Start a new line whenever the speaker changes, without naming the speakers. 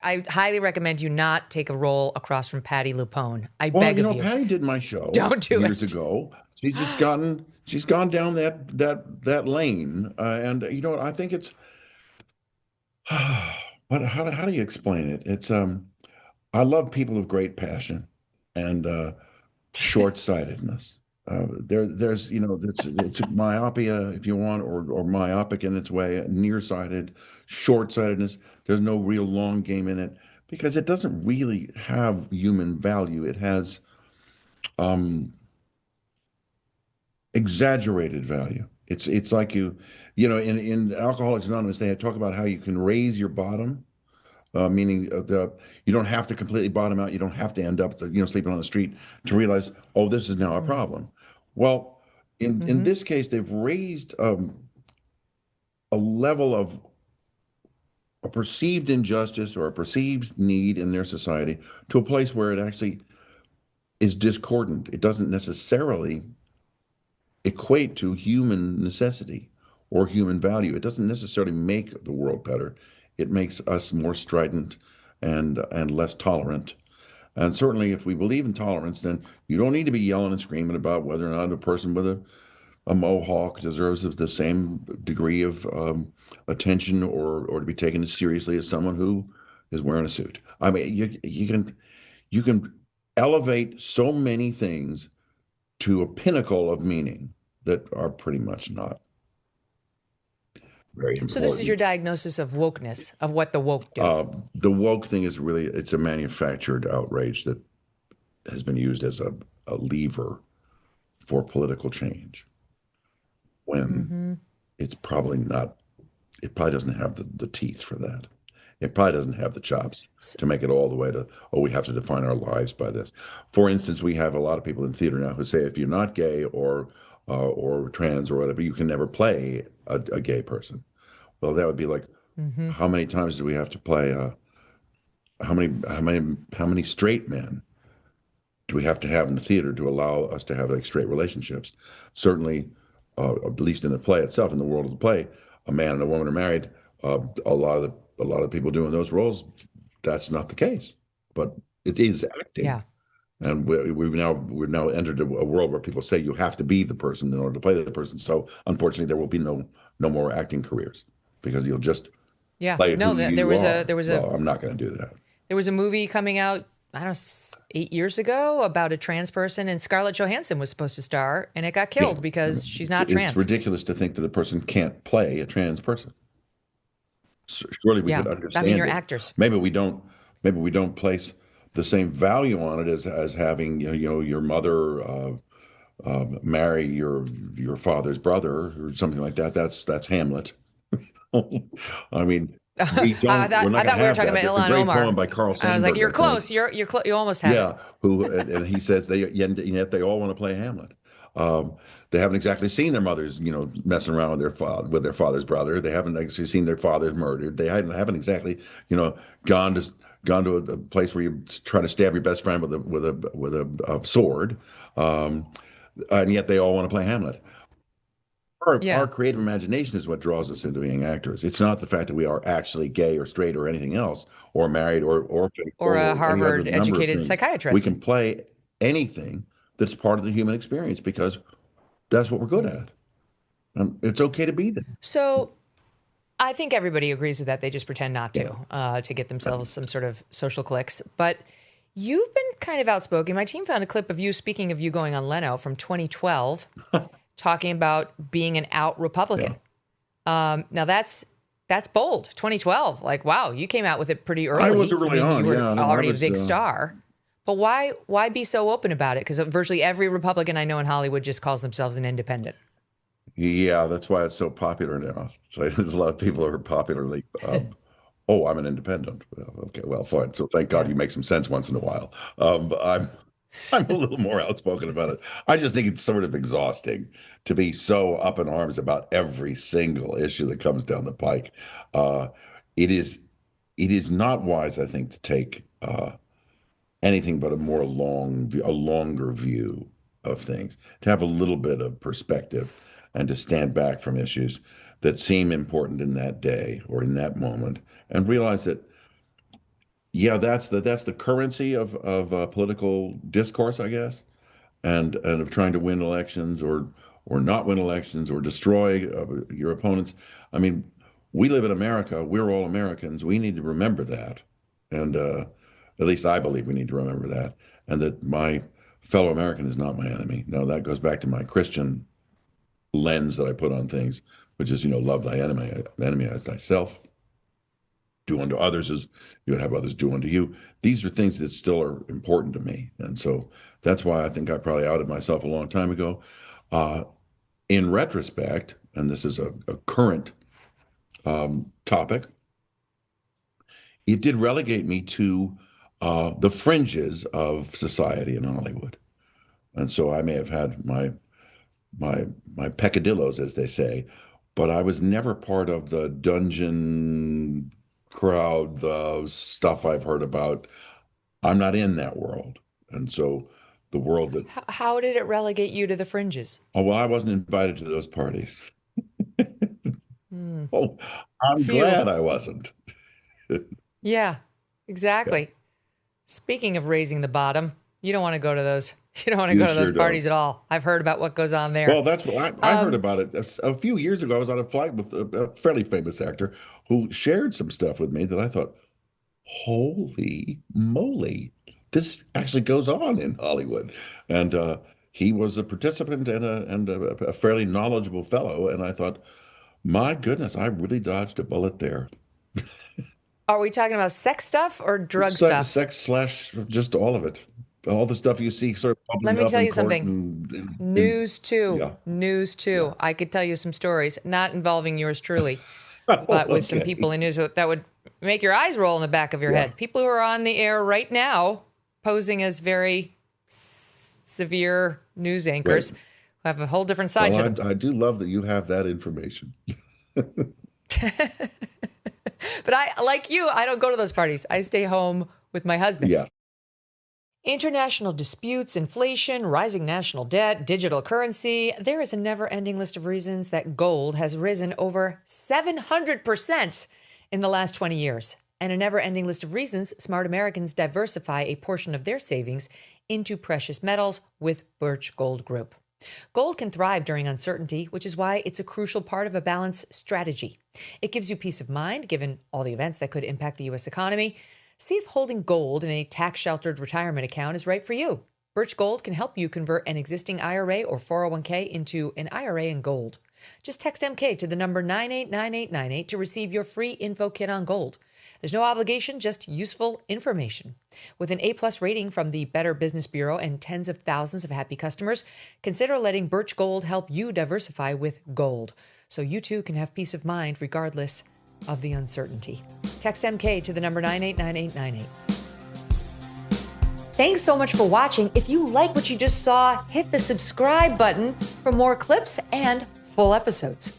I highly recommend you not take a role across from Patty Lupone. I
Well,
beg of you.
Patty did my show
Don't do
years
it.
ago. She's gone down that lane, and I think it's but how do you explain it? It's I love people of great passion and short-sightedness. There's it's myopia if you want, or myopic in its way, nearsighted, short-sightedness. There's no real long game in it because it doesn't really have human value. It has um, exaggerated value. It's like in Alcoholics Anonymous they talk about how you can raise your bottom, meaning you don't have to completely bottom out. You don't have to end up sleeping on the street to realize, oh, this is now a problem. Well, in this case, they've raised a level of a perceived injustice or a perceived need in their society to a place where it actually is discordant. It doesn't necessarily equate to human necessity or human value. It doesn't necessarily make the world better. It makes us more strident and less tolerant. And certainly, if we believe in tolerance, then you don't need to be yelling and screaming about whether or not a person with a mohawk deserves the same degree of attention or to be taken as seriously as someone who is wearing a suit. I mean, you can elevate so many things to a pinnacle of meaning that are pretty much not very
So this is your
important.
diagnosis of wokeness, of what the woke do.
The woke thing is really, it's a manufactured outrage that has been used as a lever for political change when it's probably not, it probably doesn't have the teeth for that. It probably doesn't have the chops to make it all the way to, oh, we have to define our lives by this. For instance, we have a lot of people in theater now who say if you're not gay or trans or whatever, you can never play a gay person. Well, that would be like, how many times do we have to play? How many straight men do we have to have in the theater to allow us to have like straight relationships? Certainly, at least in the play itself, in the world of the play, a man and a woman are married. A lot of the people doing those roles, that's not the case, but it is acting.
Yeah.
And we've now entered a world where people say you have to be the person in order to play the person. So unfortunately, there will be no more acting careers because you'll just
Yeah.
play
No,
who
there
you
was
are.
a
Well, I'm not going to do that.
there was a movie coming out, I don't know, 8 years ago about a trans person, and Scarlett Johansson was supposed to star, and it got
Yeah,
killed because she's not
it's
trans.
ridiculous to think that a person can't play a trans person. Surely we
Yeah.
could
I mean,
understand
you're
it.
actors.
Maybe we don't. Maybe we don't place the same value on it as having your mother marry your father's brother or something like that. That's Hamlet. I mean, we
I
don't. We're
thought
not
I
going
thought
to
we were
have
talking
that.
about
There's a
Ilhan
great poem
Omar.
by Carl
I was like,
Sandburg,
you're
I think.
close. You almost have it.
Yeah, who and he says yet they all want to play Hamlet. Um, they haven't exactly seen their mothers, messing around with their father's brother. They haven't actually seen their fathers murdered. They haven't exactly, gone to a place where you try to stab your best friend with a sword, um, and yet they all want to play Hamlet. Our
Yeah.
creative imagination is what draws us into being actors. It's not the fact that we are actually gay or straight or anything else, or married or
Or
faithful
a
or any other
Harvard
number of
educated
things. We
psychiatrist.
can play anything that's part of the human experience because that's what we're good at. And it's okay to be there.
So I think everybody agrees with that. They just pretend not
Yeah.
to get themselves some sort of social clicks. But you've been kind of outspoken. My team found a clip of you, speaking of you going on Leno from 2012, talking about being an out
Yeah.
Republican. Now that's bold. 2012, like wow, you came out with it pretty
I
early.
was
I
early
mean, you
on.
were
Yeah. No, I
already a
was.
big star. But why be so open about it? Because virtually every Republican I know in Hollywood just calls themselves an independent.
Yeah, that's why it's so popular now. So there's a lot of people who are popularly, oh, I'm an independent. Well, okay, well, fine. So thank God
Yeah.
you make some sense once in a while. But I'm a little more outspoken about it. I just think it's sort of exhausting to be so up in arms about every single issue that comes down the pike. Uh, it is it is not wise, I think, to take anything but a longer view of things, to have a little bit of perspective, and to stand back from issues that seem important in that day or in that moment, and realize that Yeah, that's the currency of political discourse, I guess, and of trying to win elections or not win elections or destroy your opponents. I mean, we live in America. We're all Americans. We need to remember that, and at least I believe we need to remember that, and that my fellow American is not my enemy. Now that goes back to my Christian lens that I put on things, which is, love thy enemy as thyself. Do unto others as you would have others do unto you. These are things that still are important to me. And so that's why I think I probably outed myself a long time ago. Uh, in retrospect, and this is a current topic, it did relegate me to the fringes of society in Hollywood. And so I may have had my peccadillos, as they say, but I was never part of the dungeon crowd, the stuff I've heard about. I'm not in that world. And so the world that,
How did it relegate you to the fringes?
oh, well, I wasn't invited to those parties.
Hmm.
Oh, I'm
Phew.
glad I wasn't.
Yeah,
Yeah.
exactly. Speaking of raising the bottom, you don't want to go to those. You don't want to
You
go to those
sure don't.
parties at all. I've heard about what goes on there.
Well, that's what I heard
Um,
about it a few years ago. I was on a flight with a fairly famous actor who shared some stuff with me that I thought, holy moly, this actually goes on in Hollywood. And he was a participant and a fairly knowledgeable fellow. And I thought, my goodness, I really dodged a bullet there.
are we talking about sex stuff or drug
Sex,
stuff?
sex slash just all of it. All the stuff you see sort of
Let
bubbling
me
up
tell
in
you
court
something.
and
News too.
yeah,
News
yeah.
too. I could tell you some stories, not involving yours truly,
Oh,
but with some
okay.
people in news that would make your eyes roll in the back of your
Yeah.
head. People who are on the air right now posing as very severe news
Right.
anchors who have a whole different side
Well,
to
I,
them.
I do love that you have that information.
But I, like you, I don't go to those parties. I stay home with my husband.
Yeah.
International disputes, inflation, rising national debt, digital currency. There is a never ending list of reasons that gold has risen over 700% in the last 20 years. And a never ending list of reasons smart Americans diversify a portion of their savings into precious metals with Birch Gold Group. Gold can thrive during uncertainty, which is why it's a crucial part of a balanced strategy. It gives you peace of mind given all the events that could impact the U.S. economy. See if holding gold in a tax-sheltered retirement account is right for you. Birch Gold can help you convert an existing IRA or 401k into an IRA in gold. Just text MK to the number 989898 to receive your free info kit on gold. There's no obligation, just useful information. With an A-plus rating from the Better Business Bureau and tens of thousands of happy customers, consider letting Birch Gold help you diversify with gold, so you too can have peace of mind regardless of the uncertainty. Text MK to the number 989898. Thanks so much for watching. If you like what you just saw, hit the subscribe button for more clips and full episodes.